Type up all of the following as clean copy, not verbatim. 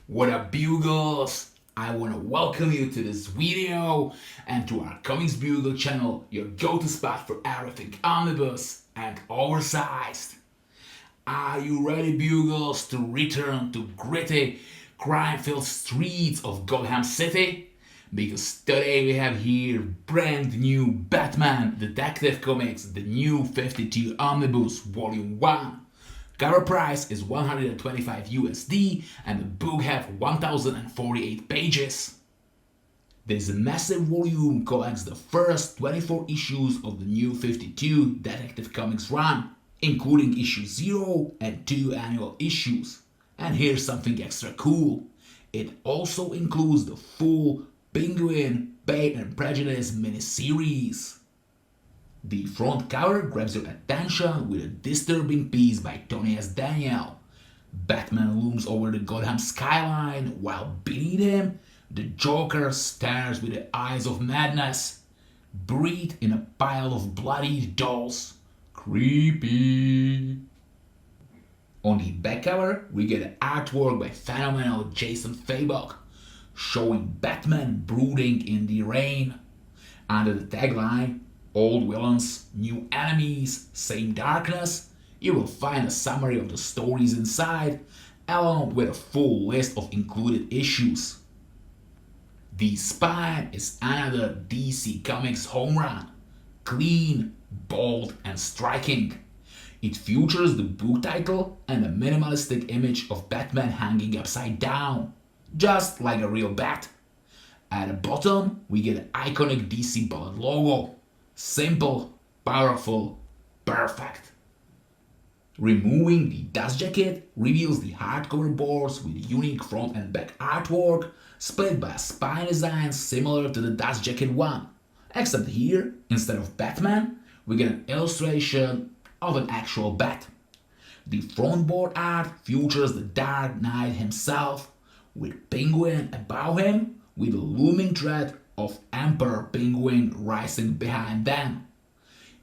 What up, Bugles? I want to welcome you to this video and to our comicsbugle channel, your go-to spot for everything omnibus and oversized. Are you ready, Bugles, to return to gritty, crime-filled streets of Gotham City? Because today we have here brand new Batman Detective Comics, the new 52 Omnibus Volume 1. Cover price is 125 USD and the book has 1048 pages. This massive volume collects the first 24 issues of the new 52 Detective Comics run, including issue 0 and 2 annual issues. And here's something extra cool. It also includes the full Penguin, Pride and Prejudice miniseries. The front cover grabs your attention with a disturbing piece by Tony S. Daniel. Batman looms over the Gotham skyline while beneath him, the Joker stares with the eyes of madness, buried in a pile of bloody dolls. Creepy. On the back cover, we get artwork by phenomenal Jason Fabok, showing Batman brooding in the rain. Under the tagline, "Old villains, new enemies, same darkness," you will find a summary of the stories inside, along with a full list of included issues. The spine is another DC Comics home run. Clean, bold, and striking. It features the book title and a minimalistic image of Batman hanging upside down, just like a real bat. At the bottom, we get an iconic DC bullet logo. Simple, powerful, perfect. Removing the dust jacket reveals the hardcover boards with unique front and back artwork, split by a spine design similar to the dust jacket one. Except here, instead of Batman, we get an illustration of an actual bat. The front board art features the Dark Knight himself, with Penguin above him, with a looming threat of Emperor Penguin rising behind them.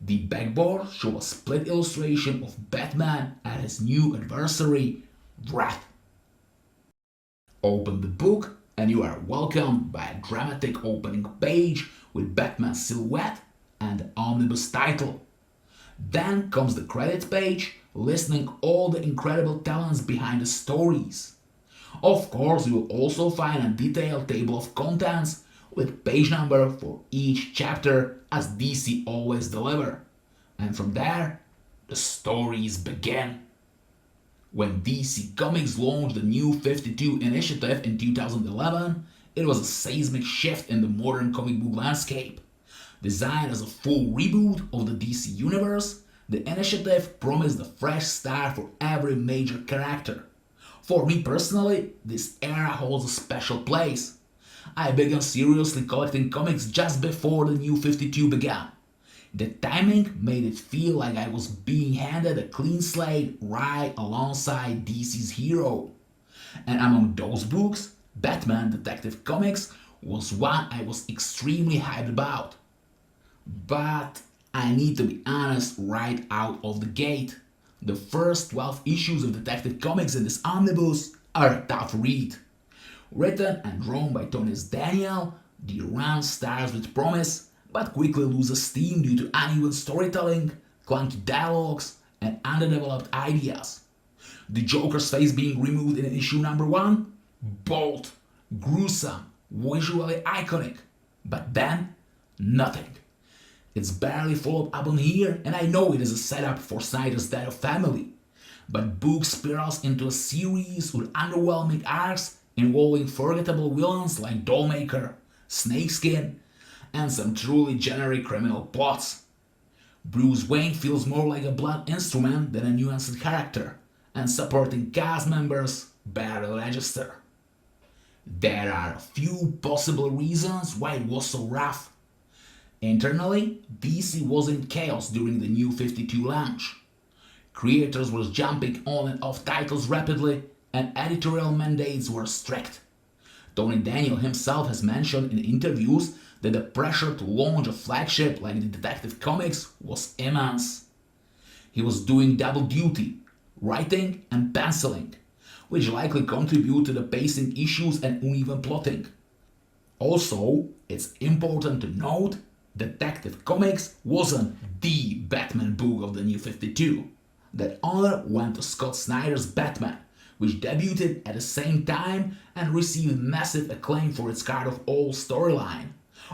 The backboard shows a split illustration of Batman and his new adversary, Wrath. Open the book and you are welcomed by a dramatic opening page with Batman's silhouette and the omnibus title. Then comes the credits page, listing all the incredible talents behind the stories. Of course, you will also find a detailed table of contents with page number for each chapter, as DC always deliver. And from there, the stories begin. When DC Comics launched the New 52 initiative in 2011, it was a seismic shift in the modern comic book landscape. Designed as a full reboot of the DC universe, the initiative promised a fresh start for every major character. For me personally, this era holds a special place. I began seriously collecting comics just before the New 52 began. The timing made it feel like I was being handed a clean slate right alongside DC's hero. And among those books, Batman Detective Comics was one I was extremely hyped about. But I need to be honest right out of the gate. The first 12 issues of Detective Comics in this omnibus are a tough read. Written and drawn by Tony S. Daniel, the run starts with promise, but quickly loses steam due to uneven storytelling, clunky dialogues, and underdeveloped ideas. The Joker's face being removed in issue number 1? Bold, gruesome, visually iconic. But then, nothing. It's barely followed up on here, and I know it is a setup for Snyder's Death of Family. But book spirals into a series with underwhelming arcs involving forgettable villains like Dollmaker, Snakeskin, and some truly generic criminal plots. Bruce Wayne feels more like a blunt instrument than a nuanced character, and supporting cast members barely register. There are a few possible reasons why it was so rough. Internally, DC was in chaos during the New 52 launch. Creators were jumping on and off titles rapidly, and editorial mandates were strict. Tony Daniel himself has mentioned in interviews that the pressure to launch a flagship like the Detective Comics was immense. He was doing double duty, writing and penciling, which likely contribute to the pacing issues and uneven plotting. Also, it's important to note Detective Comics wasn't the Batman book of the New 52. That honor went to Scott Snyder's Batman, which debuted at the same time and received massive acclaim for its kind of old storyline.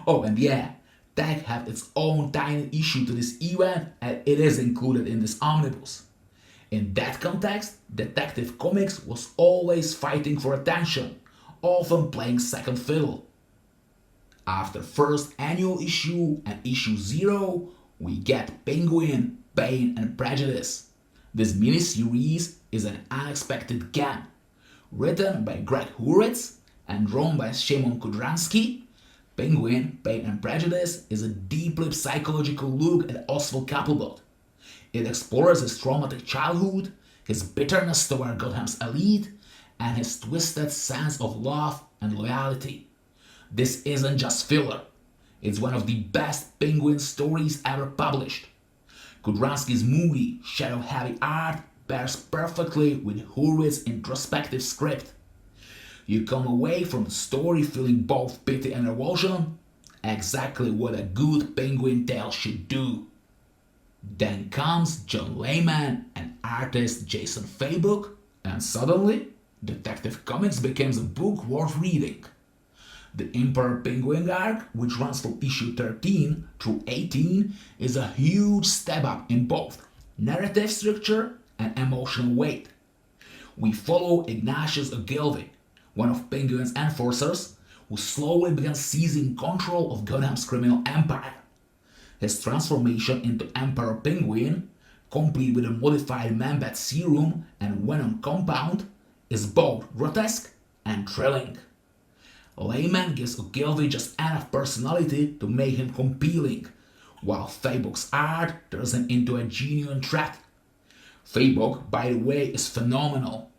Oh, and yeah, Tag had its own tiny issue to this event and it is included in this omnibus. In that context, Detective Comics was always fighting for attention, often playing second fiddle. After first annual issue and issue 0, we get Penguin, Pain and Prejudice. This miniseries is an unexpected gem. Written by Greg Hurwitz and drawn by Szymon Kudranski, Penguin, Pain and Prejudice is a deeply psychological look at Oswald Capullo. It explores his traumatic childhood, his bitterness toward Gotham's elite, and his twisted sense of love and loyalty. This isn't just filler. It's one of the best Penguin stories ever published. Kudranski's moody, shadow-heavy art pairs perfectly with Hurwitz's introspective script. You come away from the story feeling both pity and revulsion, exactly what a good Penguin tale should do. Then comes John Layman and artist Jason Fabok, and suddenly, Detective Comics becomes a book worth reading. The Emperor Penguin arc, which runs from issue 13 through 18, is a huge step up in both narrative structure and emotional weight. We follow Ignatius Ogilvy, one of Penguin's enforcers, who slowly begins seizing control of Gotham's criminal empire. His transformation into Emperor Penguin, complete with a modified Man-Bat serum and Venom compound, is both grotesque and thrilling. Layman gives Ogilvy just enough personality to make him compelling, while Fabok's art turns him into a genuine threat. Fabok, by the way, is phenomenal.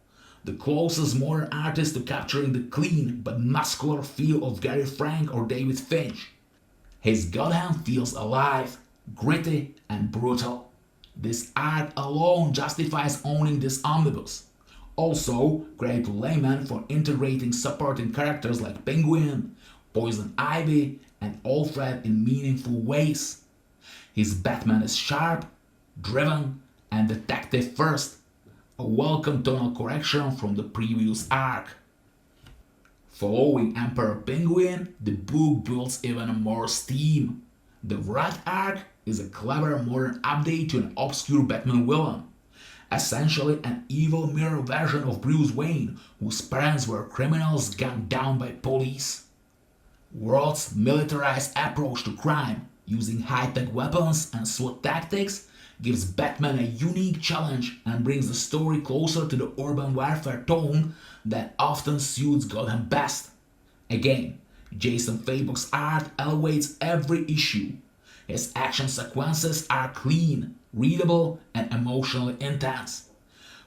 The closest modern artist to capturing the clean but muscular feel of Gary Frank or David Finch. His Gotham feels alive, gritty and brutal. This art alone justifies owning this omnibus. Also, credit to Layman for integrating supporting characters like Penguin, Poison Ivy, and Alfred in meaningful ways. His Batman is sharp, driven, and detective first, a welcome tonal correction from the previous arc. Following Emperor Penguin, the book builds even more steam. The Wrath arc is a clever modern update to an obscure Batman villain. Essentially an evil mirror version of Bruce Wayne, whose parents were criminals gunned down by police. Wrath's militarized approach to crime, using high-tech weapons and SWAT tactics, gives Batman a unique challenge and brings the story closer to the urban warfare tone that often suits Gotham best. Again, Jason Fabok's art elevates every issue. His action sequences are clean, readable, and emotionally intense.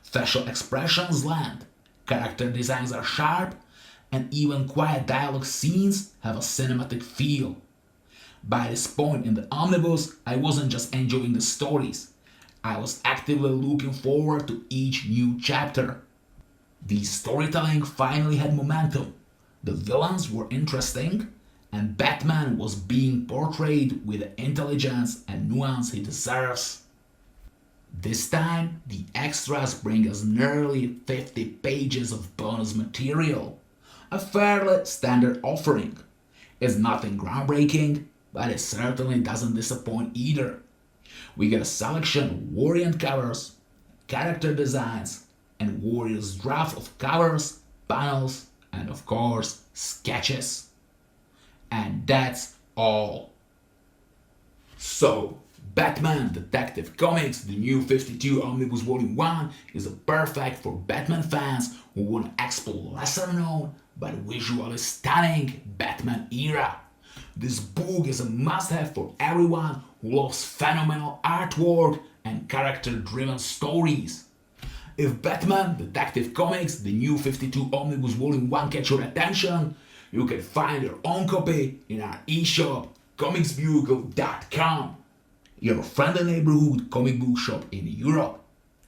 Facial expressions land, character designs are sharp, and even quiet dialogue scenes have a cinematic feel. By this point in the omnibus, I wasn't just enjoying the stories, I was actively looking forward to each new chapter. The storytelling finally had momentum, the villains were interesting, and Batman was being portrayed with the intelligence and nuance he deserves. This time, the extras bring us nearly 50 pages of bonus material, a fairly standard offering. It's nothing groundbreaking, but it certainly doesn't disappoint either. We get a selection of variant covers, character designs, and various drafts of covers, panels, and of course, sketches. And that's all. So, Batman Detective Comics, the new 52 Omnibus Volume 1 is perfect for Batman fans who want to explore lesser known but visually stunning Batman era. This book is a must-have for everyone who loves phenomenal artwork and character-driven stories. If Batman Detective Comics, the new 52 Omnibus Volume 1 catch your attention, you can find your own copy in our eShop, comicsbugle.com, your friendly neighborhood comic book shop in Europe.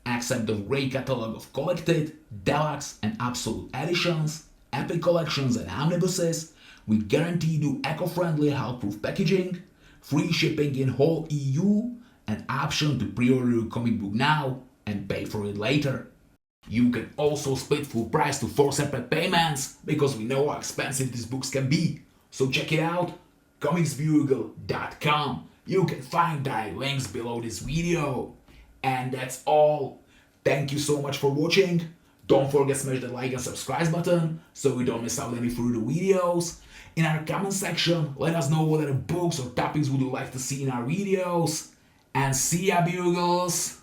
accept the great catalog of collected, deluxe and absolute editions, epic collections and omnibuses, with guaranteed new eco-friendly hulkproof packaging, free shipping in whole EU, and option to pre-order your comic book now and pay for it later. You can also split full price to 4 separate payments, because we know how expensive these books can be. So check it out, comicsbugle.com. You can find direct links below this video. And that's all. Thank you so much for watching. Don't forget to smash the like and subscribe button so you don't miss out any further videos. In our comment section, let us know what other books or topics would you like to see in our videos. And see ya, Bugles!